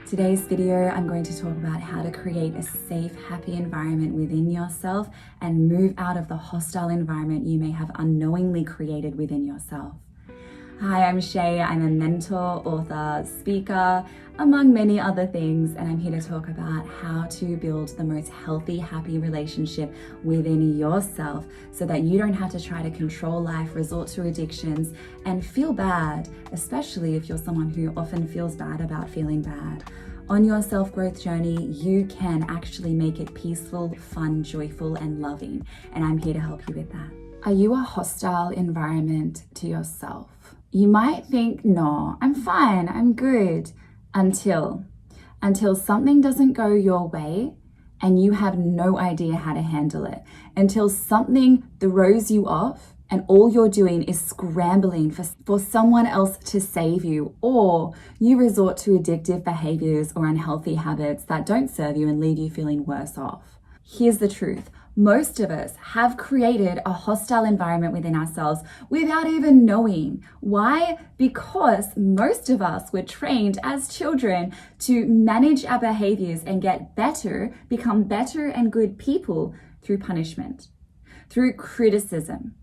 Today's video, I'm going to talk about how to create a safe, happy environment within yourself and move out of the hostile environment you may have unknowingly created within yourself. Hi, I'm Shay. I'm a mentor, author, speaker, among many other things, and I'm here to talk about how to build the most healthy, happy relationship within yourself so that you don't have to try to control life, resort to addictions, and feel bad, especially if you're someone who often feels bad about feeling bad. On your self-growth journey, you can actually make it peaceful, fun, joyful, and loving, and I'm here to help you with that. Are you a hostile environment to yourself? You might think, no, I'm fine, I'm good, until something doesn't go your way and you have no idea how to handle it, until something throws you off and all you're doing is scrambling for someone else to save you, or you resort to addictive behaviors or unhealthy habits that don't serve you and leave you feeling worse off. Here's the truth. Most of us have created a hostile environment within ourselves without even knowing. Why? Because most of us were trained as children to manage our behaviors and get better, become better and good people through punishment, through criticism,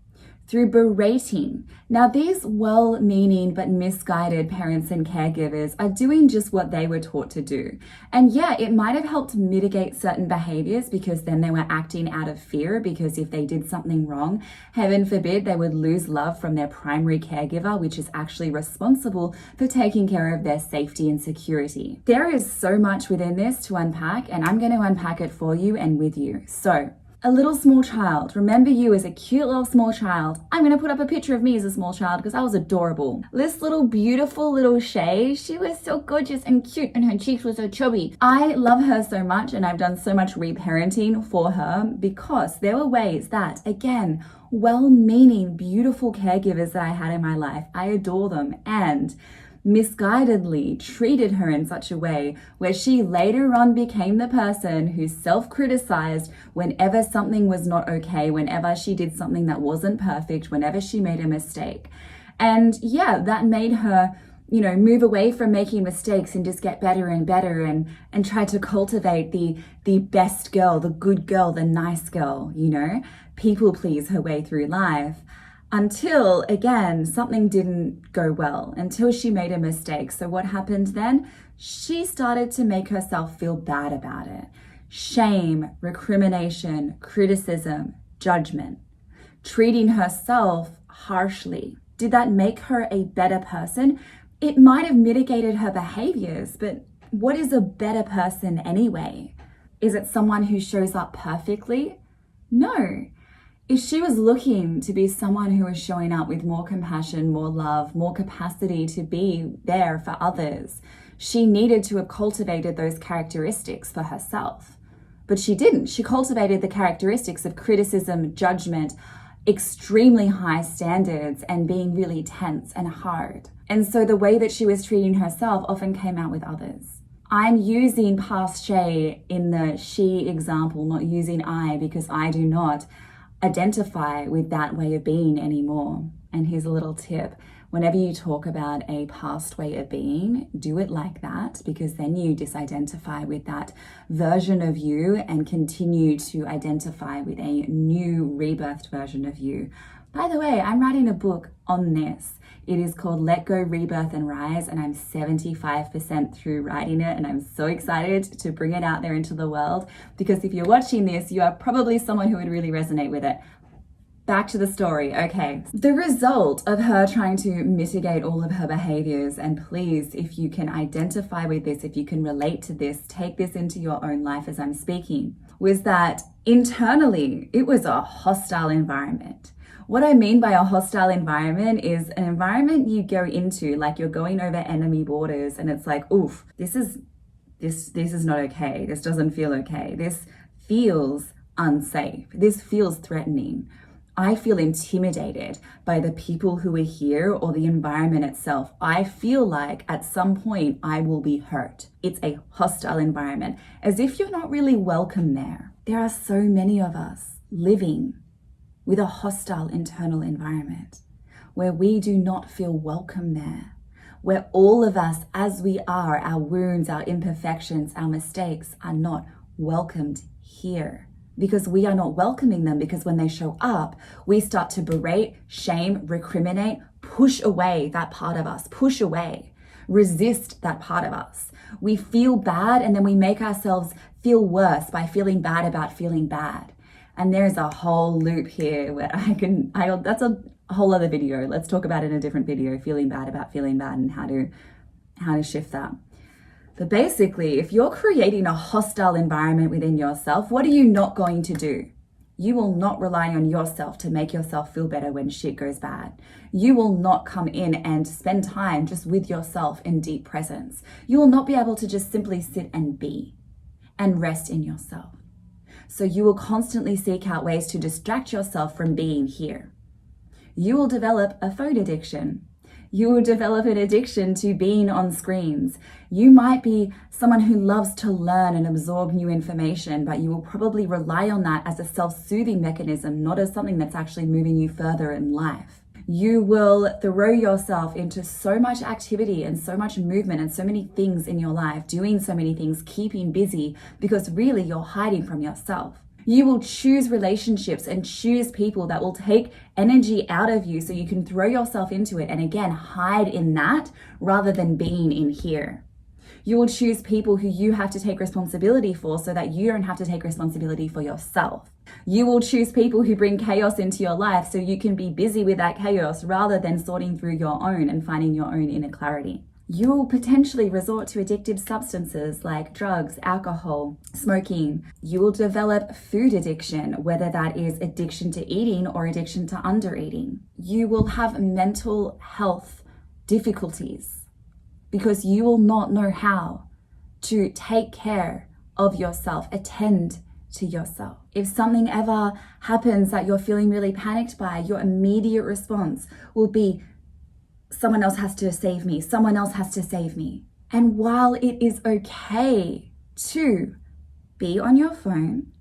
through berating. Now, these well-meaning but misguided parents and caregivers are doing just what they were taught to do. And yeah, it might have helped mitigate certain behaviors because then they were acting out of fear, because if they did something wrong, heaven forbid, they would lose love from their primary caregiver, which is actually responsible for taking care of their safety and security. There is so much within this to unpack, and I'm going to unpack it for you and with you. So, a little small child. Remember you as a cute little small child. I'm going to put up a picture of me as a small child because I was adorable. This little beautiful little Shay, she was so gorgeous and cute and her cheeks were so chubby. I love her so much and I've done so much reparenting for her because there were ways that, again, well-meaning, beautiful caregivers that I had in my life, I adore them, and misguidedly treated her in such a way where she later on became the person who self-criticized whenever something was not okay, whenever she did something that wasn't perfect, whenever she made a mistake. And yeah, that made her, move away from making mistakes and just get better and better and try to cultivate the best girl, the good girl, the nice girl, people please her way through life. Until, again, something didn't go well, until she made a mistake. So what happened then? She started to make herself feel bad about it. Shame, recrimination, criticism, judgment, treating herself harshly. Did that make her a better person? It might have mitigated her behaviors, but what is a better person anyway? Is it someone who shows up perfectly? No. If she was looking to be someone who was showing up with more compassion, more love, more capacity to be there for others, she needed to have cultivated those characteristics for herself. But she didn't. She cultivated the characteristics of criticism, judgment, extremely high standards, and being really tense and hard. And so the way that she was treating herself often came out with others. I'm using past Shay in the she example, not using I, because I do not identify with that way of being anymore. And here's a little tip. Whenever you talk about a past way of being, do it like that, because then you disidentify with that version of you and continue to identify with a new rebirthed version of you. By the way, I'm writing a book on this. It is called Let Go, Rebirth and Rise, and I'm 75% through writing it, and I'm so excited to bring it out there into the world, because if you're watching this, you are probably someone who would really resonate with it. Back to the story. Okay. The result of her trying to mitigate all of her behaviors, and please, if you can identify with this, if you can relate to this, take this into your own life as I'm speaking, was that internally, it was a hostile environment. What I mean by a hostile environment is an environment you go into like you're going over enemy borders and it's like, oof, this is not okay. This doesn't feel okay. This feels unsafe. This feels threatening. I feel intimidated by the people who are here or the environment itself. I feel like at some point I will be hurt. It's a hostile environment, as if you're not really welcome there. There are so many of us living with a hostile internal environment where we do not feel welcome there. where all of us as we are, our wounds, our imperfections, our mistakes are not welcomed here. Because we are not welcoming them, because when they show up, we start to berate, shame, recriminate, push away that part of us, push away, resist that part of us. We feel bad and then we make ourselves feel worse by feeling bad about feeling bad. And there's a whole loop here where that's a whole other video. Let's talk about it in a different video, feeling bad about feeling bad and how to shift that. But basically, if you're creating a hostile environment within yourself, what are you not going to do? You will not rely on yourself to make yourself feel better when shit goes bad. You will not come in and spend time just with yourself in deep presence. You will not be able to just simply sit and be and rest in yourself. So you will constantly seek out ways to distract yourself from being here. You will develop a phone addiction. You will develop an addiction to being on screens. You might be someone who loves to learn and absorb new information, but you will probably rely on that as a self-soothing mechanism, not as something that's actually moving you further in life. You will throw yourself into so much activity and so much movement and so many things in your life, doing so many things, keeping busy, because really you're hiding from yourself. You will choose relationships and choose people that will take energy out of you so you can throw yourself into it and again, hide in that rather than being in here. You will choose people who you have to take responsibility for so that you don't have to take responsibility for yourself. You will choose people who bring chaos into your life so you can be busy with that chaos rather than sorting through your own and finding your own inner clarity. You will potentially resort to addictive substances like drugs, alcohol, smoking. You will develop food addiction, whether that is addiction to eating or addiction to undereating. You will have mental health difficulties because you will not know how to take care of yourself, attend to yourself. If something ever happens that you're feeling really panicked by, your immediate response will be, someone else has to save me. Someone else has to save me. And while it is okay to be on your phone,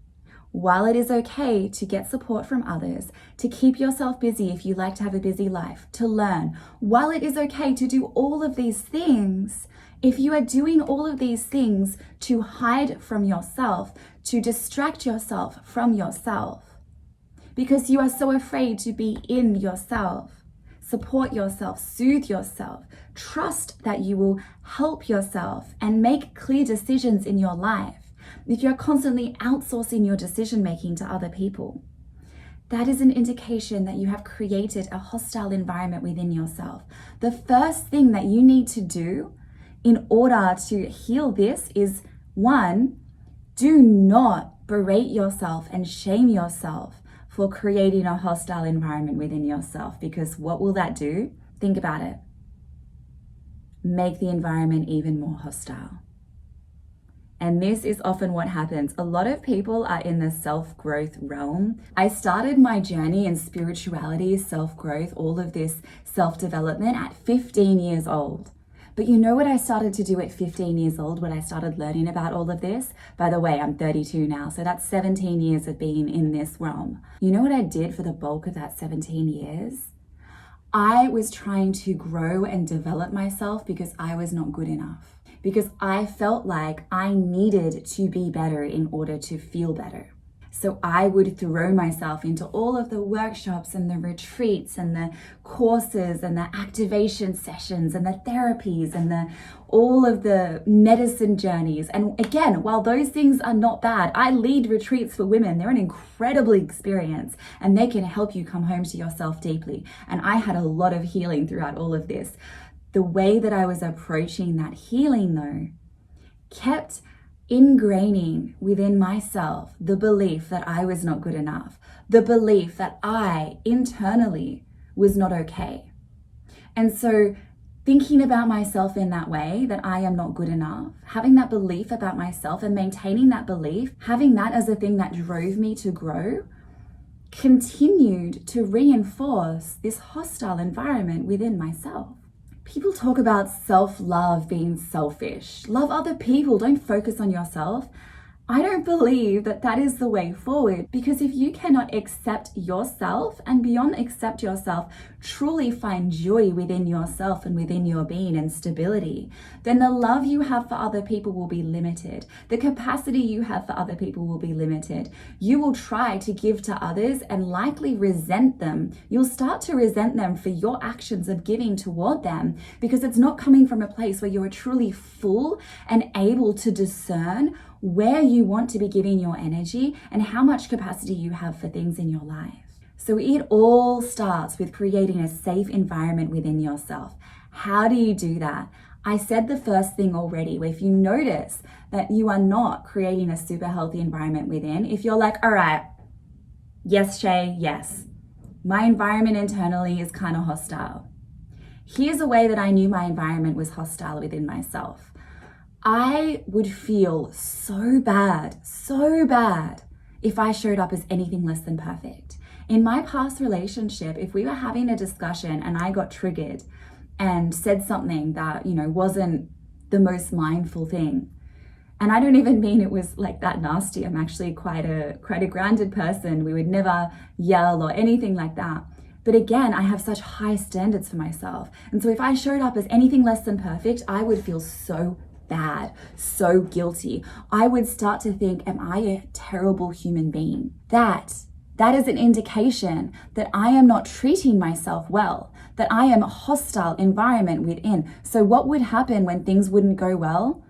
while it is okay to get support from others, to keep yourself busy if you like to have a busy life, to learn, while it is okay to do all of these things, if you are doing all of these things to hide from yourself, to distract yourself from yourself, because you are so afraid to be in yourself, support yourself, soothe yourself, trust that you will help yourself and make clear decisions in your life. If you're constantly outsourcing your decision making to other people, that is an indication that you have created a hostile environment within yourself. The first thing that you need to do in order to heal this is, 1, do not berate yourself and shame yourself for creating a hostile environment within yourself, because what will that do? Think about it. Make the environment even more hostile. And this is often what happens. A lot of people are in the self-growth realm. I started my journey in spirituality, self-growth, all of this self-development at 15 years old. But you know what I started to do at 15 years old when I started learning about all of this? By the way, I'm 32 now, so that's 17 years of being in this realm. You know what I did for the bulk of that 17 years? I was trying to grow and develop myself because I was not good enough. Because I felt like I needed to be better in order to feel better. So I would throw myself into all of the workshops and the retreats and the courses and the activation sessions and the therapies and all of the medicine journeys. And again, while those things are not bad, I lead retreats for women. They're an incredible experience and they can help you come home to yourself deeply. And I had a lot of healing throughout all of this. The way that I was approaching that healing though, kept ingraining within myself the belief that I was not good enough, the belief that I internally was not okay. And so thinking about myself in that way, that I am not good enough, having that belief about myself and maintaining that belief, having that as a thing that drove me to grow, continued to reinforce this hostile environment within myself. People talk about self-love being selfish. Love other people, don't focus on yourself. I don't believe that that is the way forward, because if you cannot accept yourself and beyond accept yourself, truly find joy within yourself and within your being and stability, then the love you have for other people will be limited. The capacity you have for other people will be limited. You will try to give to others and likely resent them. You'll start to resent them for your actions of giving toward them because it's not coming from a place where you're truly full and able to discern where you want to be giving your energy and how much capacity you have for things in your life. So it all starts with creating a safe environment within yourself. How do you do that? I said the first thing already, where if you notice that you are not creating a super healthy environment within, if you're like, all right, yes, Shay, yes, my environment internally is kind of hostile. Here's a way that I knew my environment was hostile within myself. I would feel so bad if I showed up as anything less than perfect. In my past relationship, if we were having a discussion and I got triggered and said something that, wasn't the most mindful thing, and I don't even mean it was like that nasty. I'm actually quite a grounded person. We would never yell or anything like that. But again, I have such high standards for myself. And so if I showed up as anything less than perfect, I would feel so bad, so guilty. I would start to think, am I a terrible human being? That is an indication that I am not treating myself well, that I am a hostile environment within. So what would happen when things wouldn't go well?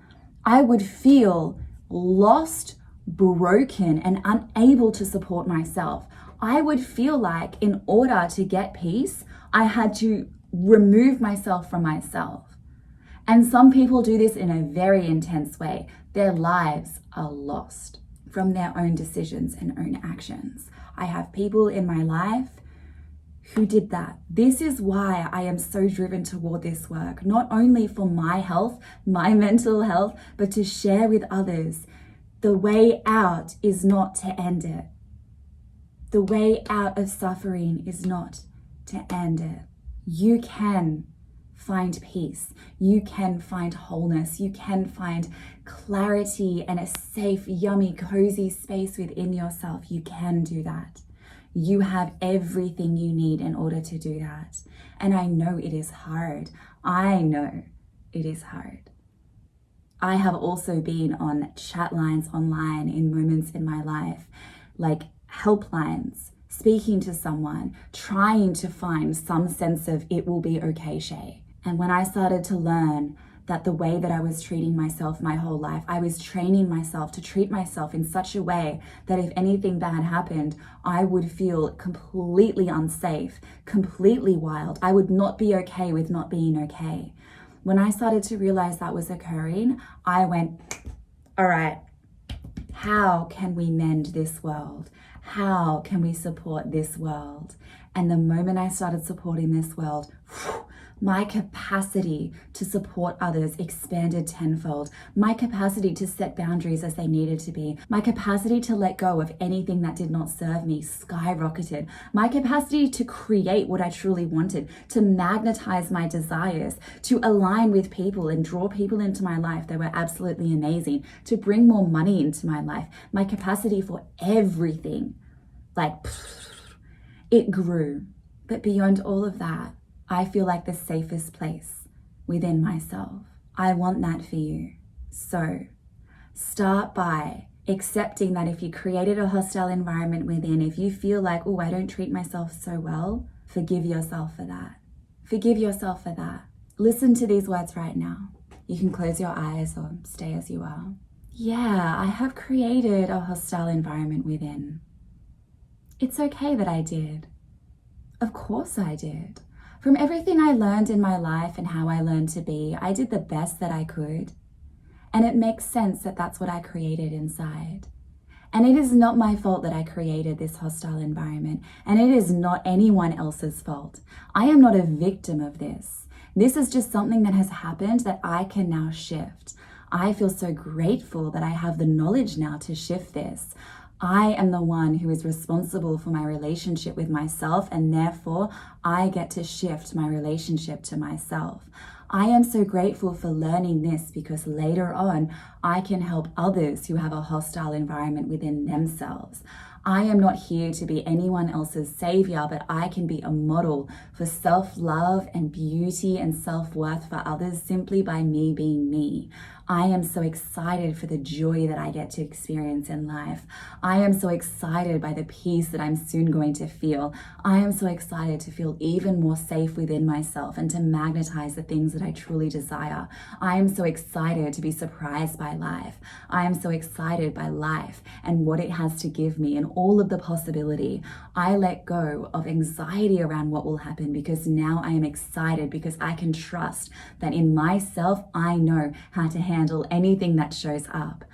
I would feel lost, broken, and unable to support myself. I would feel like in order to get peace, I had to remove myself from myself. And some people do this in a very intense way. Their lives are lost from their own decisions and own actions. I have people in my life who did that. This is why I am so driven toward this work, not only for my health, my mental health, but to share with others. The way out is not to end it. The way out of suffering is not to end it. You can find peace. You can find wholeness. You can find clarity and a safe, yummy, cozy space within yourself. You can do that. You have everything you need in order to do that. And I know it is hard. I know it is hard. I have also been on chat lines online in moments in my life, like helplines, speaking to someone, trying to find some sense of it will be okay, Shay. And when I started to learn that the way that I was treating myself my whole life, I was training myself to treat myself in such a way that if anything bad happened, I would feel completely unsafe, completely wild. I would not be okay with not being okay. When I started to realize that was occurring, I went, all right, how can we mend this world? How can we support this world? And the moment I started supporting this world, my capacity to support others expanded tenfold. My capacity to set boundaries as they needed to be. My capacity to let go of anything that did not serve me skyrocketed. My capacity to create what I truly wanted, to magnetize my desires, to align with people and draw people into my life that were absolutely amazing, to bring more money into my life. My capacity for everything, it grew. But beyond all of that, I feel like the safest place within myself. I want that for you. So start by accepting that if you created a hostile environment within, if you feel like, oh, I don't treat myself so well, forgive yourself for that. Forgive yourself for that. Listen to these words right now. You can close your eyes or stay as you are. Yeah, I have created a hostile environment within. It's okay that I did. Of course I did. From everything I learned in my life and how I learned to be, I did the best that I could. And it makes sense that that's what I created inside. And it is not my fault that I created this hostile environment. And it is not anyone else's fault. I am not a victim of this. This is just something that has happened that I can now shift. I feel so grateful that I have the knowledge now to shift this. I am the one who is responsible for my relationship with myself, and therefore I get to shift my relationship to myself. I am so grateful for learning this because later on I can help others who have a hostile environment within themselves. I am not here to be anyone else's savior, but I can be a model for self-love and beauty and self-worth for others simply by me being me. I am so excited for the joy that I get to experience in life. I am so excited by the peace that I'm soon going to feel. I am so excited to feel even more safe within myself and to magnetize the things that I truly desire. I am so excited to be surprised by life. I am so excited by life and what it has to give me and all of the possibility. I let go of anxiety around what will happen because now I am excited because I can trust that in myself, I know how to handle anything that shows up.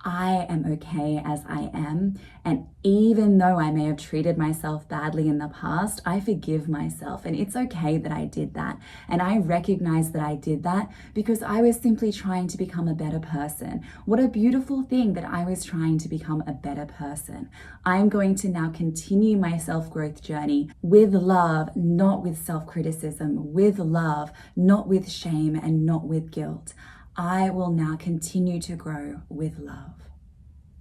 I am okay as I am, and even though I may have treated myself badly in the past, I forgive myself, and it's okay that I did that. And I recognize that I did that because I was simply trying to become a better person. What a beautiful thing that I was trying to become a better person. I'm going to now continue my self-growth journey with love, not with self-criticism, with love, not with shame, and not with guilt. I will now continue to grow with love.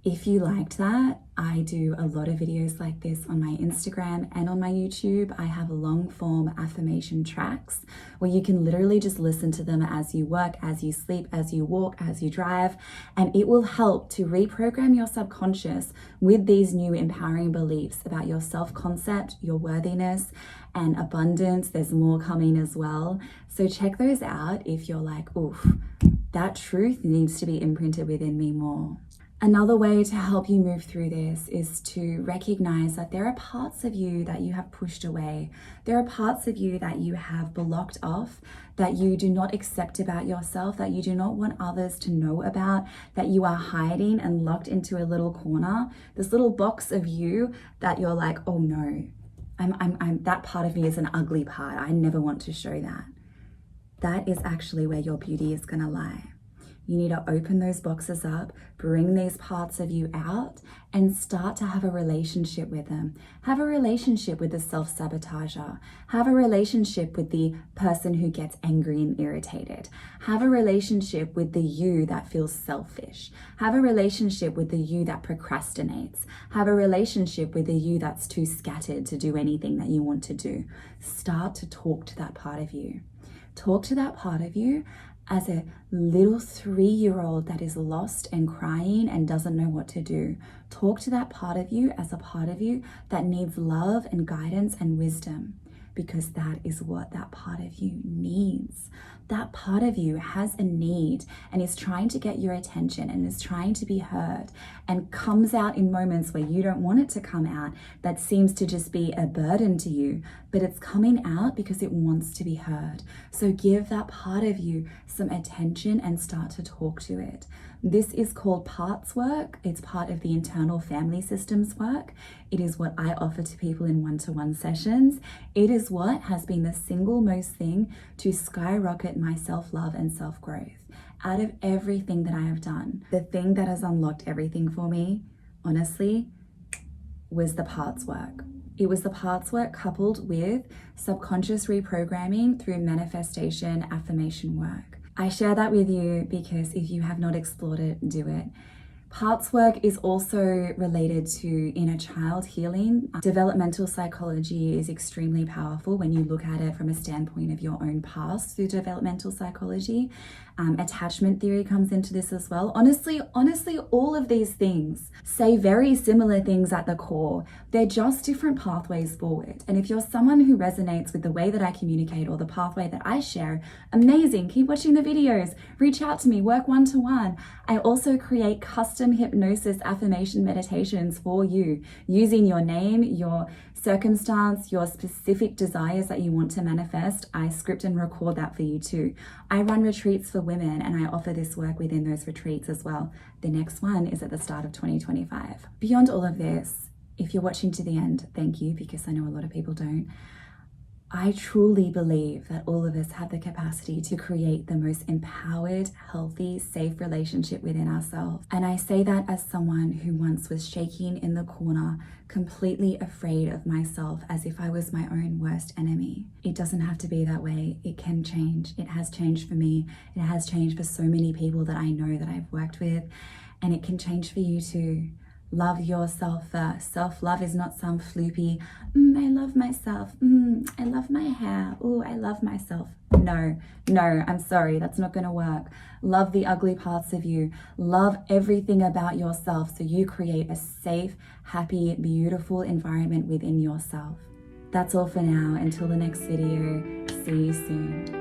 If you liked that, I do a lot of videos like this on my Instagram and on my YouTube. I have long form affirmation tracks where you can literally just listen to them as you work, as you sleep, as you walk, as you drive, and it will help to reprogram your subconscious with these new empowering beliefs about your self-concept, your worthiness, and abundance. There's more coming as well. So check those out if you're like, oof, that truth needs to be imprinted within me more. Another way to help you move through this is to recognize that there are parts of you that you have pushed away. There are parts of you that you have blocked off, that you do not accept about yourself, that you do not want others to know about, that you are hiding and locked into a little corner, this little box of you that you're like, oh no, I'm that part of me is an ugly part. I never want to show that. That is actually where your beauty is going to lie. You need to open those boxes up, bring these parts of you out, and start to have a relationship with them. Have a relationship with the self-sabotager. Have a relationship with the person who gets angry and irritated. Have a relationship with the you that feels selfish. Have a relationship with the you that procrastinates. Have a relationship with the you that's too scattered to do anything that you want to do. Start to talk to that part of you. Talk to that part of you as a little 3-year-old that is lost and crying and doesn't know what to do. Talk to that part of you as a part of you that needs love and guidance and wisdom, because that is what that part of you needs. That part of you has a need and is trying to get your attention and is trying to be heard and comes out in moments where you don't want it to come out, that seems to just be a burden to you, but it's coming out because it wants to be heard. So give that part of you some attention and start to talk to it. This is called parts work. It's part of the internal family systems work. It is what I offer to people in one-to-one sessions. It is what has been the single most thing to skyrocket my self-love and self-growth. Out of everything that I have done, the thing that has unlocked everything for me, honestly, was the parts work. It was the parts work coupled with subconscious reprogramming through manifestation affirmation work. I share that with you because if you have not explored it, do it. Parts work is also related to inner child healing. Developmental psychology is extremely powerful when you look at it from a standpoint of your own past through developmental psychology. Attachment theory comes into this as well. Honestly, all of these things say very similar things at the core. They're just different pathways forward. And if you're someone who resonates with the way that I communicate or the pathway that I share, amazing. Keep watching the videos. Reach out to me. Work one-to-one. I also create custom hypnosis affirmation meditations for you using your name, your circumstance, your specific desires that you want to manifest. I script and record that for you too. I run retreats for women and I offer this work within those retreats as well. The next one is at the start of 2025. Beyond all of this, if you're watching to the end, thank you, because I know a lot of people don't. I truly believe that all of us have the capacity to create the most empowered, healthy, safe relationship within ourselves. And I say that as someone who once was shaking in the corner, completely afraid of myself as if I was my own worst enemy. It doesn't have to be that way. It can change. It has changed for me. It has changed for so many people that I know that I've worked with, and it can change for you too. Love yourself first. Self-love is not some floopy, I love myself, I love my hair, oh, I love myself. No, I'm sorry, that's not going to work. Love the ugly parts of you. Love everything about yourself so you create a safe, happy, beautiful environment within yourself. That's all for now. Until the next video, see you soon.